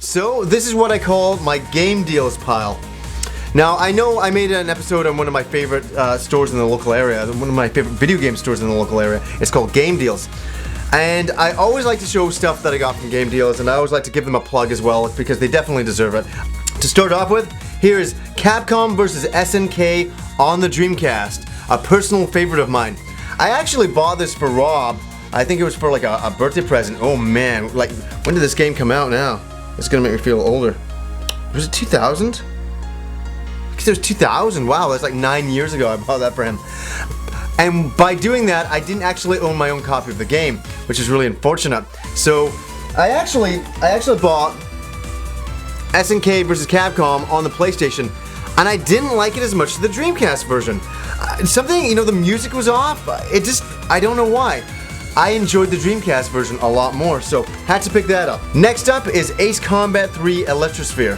So this is what I call my game deals pile. Now I know I made an episode on one of my favorite stores in the local area, one of my favorite video game stores in the local area. It's called Game Deals. And I always like to show stuff that I got from Game Deals, and I always like to give them a plug as well because they definitely deserve it. To start off with, here is Capcom versus SNK on the Dreamcast, a personal favorite of mine. I actually bought this for Rob. I think it was for like a birthday present. Oh man, like when did this game come out now? It's gonna make me feel older. Was it 2000? Because it was 2000, wow, that's like 9 years ago I bought that for him. And by doing that, I didn't actually own my own copy of the game, which is really unfortunate. So I actually bought SNK vs. Capcom on the PlayStation, and I didn't like it as much as the Dreamcast version. Something, you know, the music was off. I don't know why. I enjoyed the Dreamcast version a lot more, so had to pick that up. Next up is Ace Combat 3 Electrosphere.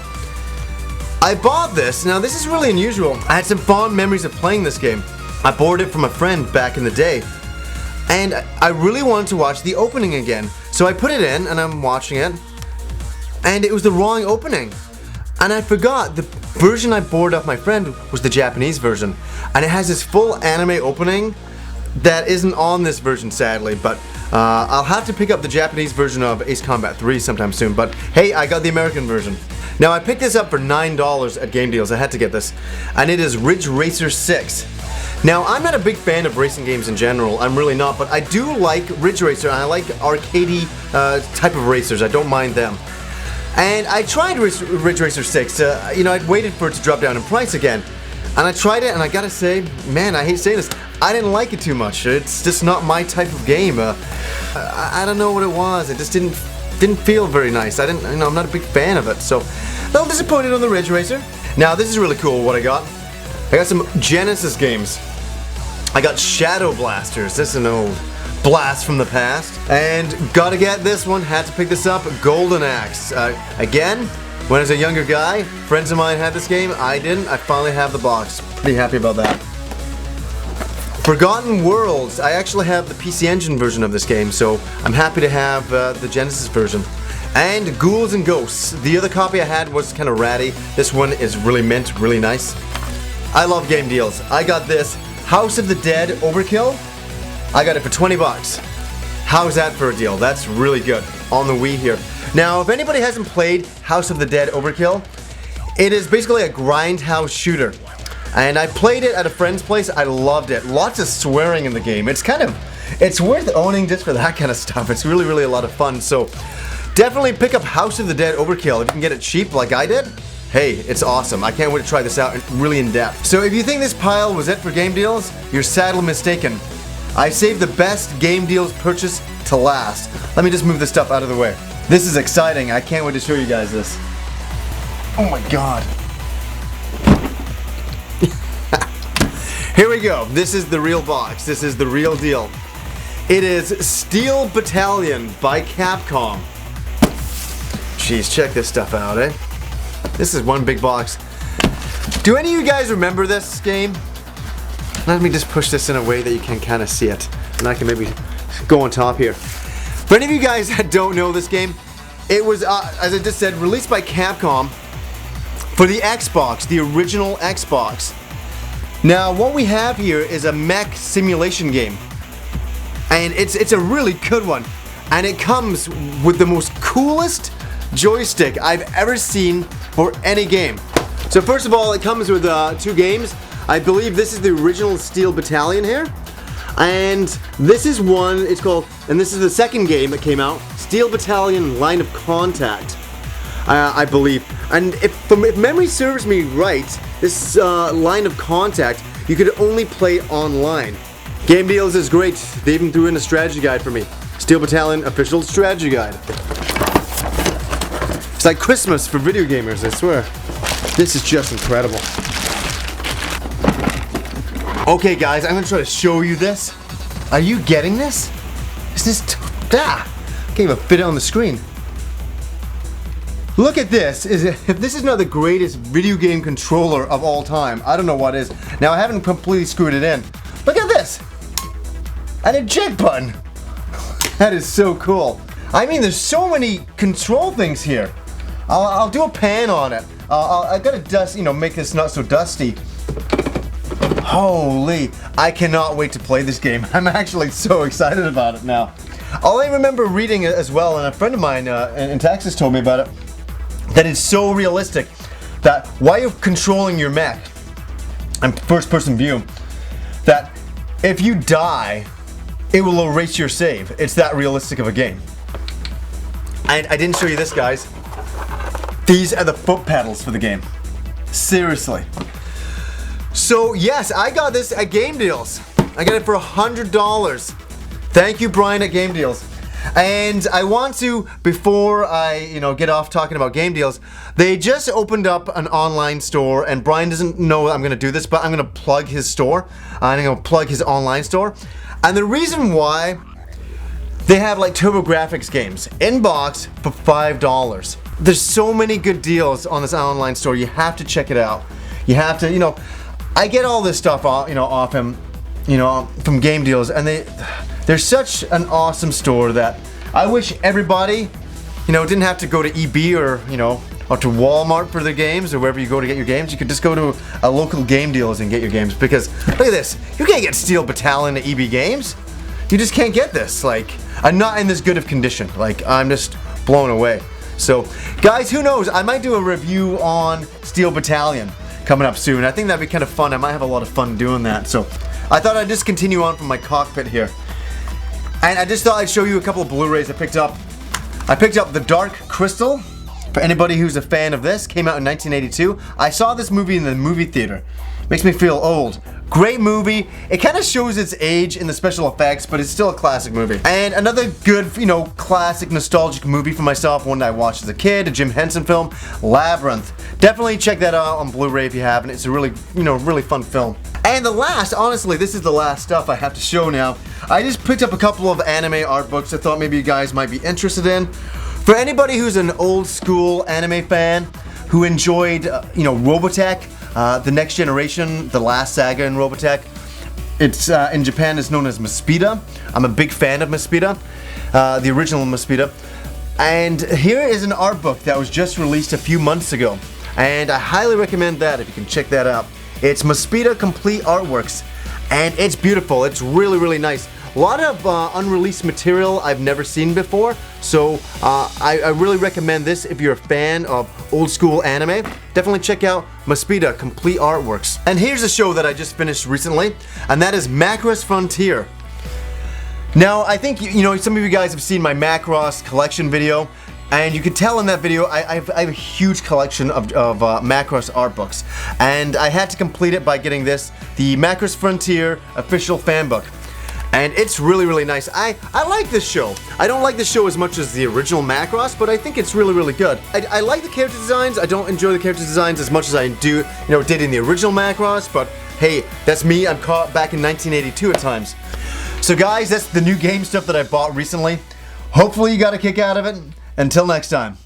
I bought this. Now this is really unusual. I had some fond memories of playing this game. I borrowed it from a friend back in the day, and I really wanted to watch the opening again. So I put it in, and I'm watching it, and it was the wrong opening. And I forgot the version I borrowed off my friend was the Japanese version, and it has this full anime opening that isn't on this version, sadly, but I'll have to pick up the Japanese version of Ace Combat 3 sometime soon, but hey, I got the American version. Now I picked this up for $9 at Game Deals. I had to get this, and it is Ridge Racer 6. Now, I'm not a big fan of racing games in general, I'm really not, but I do like Ridge Racer, and I like arcadey type of racers, I don't mind them. And I tried Ridge Racer 6, you know, I'd waited for it to drop down in price again. And I tried it, and I gotta say, man, I hate saying this, I didn't like it too much. It's just not my type of game. I don't know what it was, it just didn't feel very nice. I'm not a big fan of it, so a little disappointed on the Ridge Racer. Now, this is really cool what I got. I got some Genesis games. I got Shadow Blasters. This is an old blast from the past. And gotta get this one, had to pick this up, Golden Axe. Again, when I was a younger guy, friends of mine had this game, I didn't. I finally have the box. Pretty happy about that. Forgotten Worlds. I actually have the PC Engine version of this game, so I'm happy to have the Genesis version. And Ghouls and Ghosts. The other copy I had was kind of ratty. This one is really mint, really nice. I love Game Deals. I got this House of the Dead Overkill. I got it for 20 bucks. How's that for a deal? That's really good. On the Wii here. Now, if anybody hasn't played House of the Dead Overkill, it is basically a grindhouse shooter. And I played it at a friend's place. I loved it. Lots of swearing in the game. It's worth owning just for that kind of stuff. It's really, really a lot of fun. So definitely pick up House of the Dead Overkill if you can get it cheap like I did. Hey, it's awesome. I can't wait to try this out really in depth. So if you think this pile was it for Game Deals, you're sadly mistaken. I saved the best Game Deals purchase to last. Let me just move this stuff out of the way. This is exciting. I can't wait to show you guys this. Oh my god. Here we go. This is the real box. This is the real deal. It is Steel Battalion by Capcom. Jeez, check this stuff out, eh? This is one big box. Do any of you guys remember this game? Let me just push this in a way that you can kind of see it. And I can maybe go on top here. For any of you guys that don't know this game, it was, as I just said, released by Capcom for the Xbox, the original Xbox. Now, what we have here is a mech simulation game. And it's a really good one. And it comes with the most coolest joystick I've ever seen for any game. So first of all, it comes with 2 games. I believe this is the original Steel Battalion here. And this is one, it's called, and this is the second game that came out, Steel Battalion Line of Contact, I believe. And if memory serves me right, this Line of Contact, you could only play online. Game Deals is great. They even threw in a strategy guide for me. Steel Battalion official strategy guide. It's like Christmas for video gamers, I swear. This is just incredible. Okay guys, I'm gonna try to show you this. Are you getting this? Is this, can't even fit it on the screen. Look at this. If this is not the greatest video game controller of all time, I don't know what is. Now I haven't completely screwed it in. Look at this. An eject button. That is so cool. I mean, there's so many control things here. I'll do a pan on it. I gotta dust, make this not so dusty. Holy, I cannot wait to play this game. I'm actually so excited about it now. All I remember reading it as well, and a friend of mine in Texas told me about it, that it's so realistic that while you're controlling your mech, and first-person view, that if you die, it will erase your save. It's that realistic of a game. And I didn't show you this, guys. These are the foot pedals for the game. Seriously. So yes, I got this at Game Deals. I got it for $100. Thank you, Brian at Game Deals. And I want to, before I, get off talking about Game Deals, they just opened up an online store, and Brian doesn't know I'm gonna do this, but I'm gonna plug his store. I'm gonna plug his online store. And the reason why, they have like TurboGrafx games in box for $5. There's so many good deals on this online store. You have to check it out. You have to, I get all this stuff off, off him, from Game Deals, and they're such an awesome store that I wish everybody, didn't have to go to EB or to Walmart for their games or wherever you go to get your games. You could just go to a local Game Deals and get your games, because look at this. You can't get Steel Battalion at EB Games. You just can't get this. Like, I'm not in this good of condition. Like, I'm just blown away. So, guys, who knows? I might do a review on Steel Battalion coming up soon. I think that'd be kind of fun. I might have a lot of fun doing that. So, I thought I'd just continue on from my cockpit here. And I just thought I'd show you a couple of Blu-rays I picked up. I picked up The Dark Crystal. For anybody who's a fan of this, came out in 1982. I saw this movie in the movie theater. Makes me feel old. Great movie. It kind of shows its age in the special effects, but it's still a classic movie. And another good, classic nostalgic movie for myself, one that I watched as a kid, a Jim Henson film, Labyrinth. Definitely check that out on Blu-ray if you haven't. It's a really, really fun film. And the last, honestly, this is the last stuff I have to show now. I just picked up a couple of anime art books I thought maybe you guys might be interested in. For anybody who's an old school anime fan, who enjoyed, Robotech, The Next Generation, the last saga in Robotech. It's, in Japan, it's known as Mespida. I'm a big fan of Mespida, the original Mespida. And here is an art book that was just released a few months ago. And I highly recommend that if you can check that out. It's Mespida Complete Artworks. And it's beautiful. It's really, really nice. A lot of unreleased material I've never seen before, so I really recommend this if you're a fan of old school anime. Definitely check out Mespida Complete Artworks. And here's a show that I just finished recently, and that is Macross Frontier. Now, I think, some of you guys have seen my Macross collection video, and you can tell in that video I have a huge collection of Macross art books. And I had to complete it by getting this, the Macross Frontier official fan book. And it's really, really nice. I like this show. I don't like this show as much as the original Macross, but I think it's really, really good. I like the character designs. I don't enjoy the character designs as much as I did in the original Macross, but hey, that's me. I'm caught back in 1982 at times. So guys, that's the new game stuff that I bought recently. Hopefully you got a kick out of it. Until next time.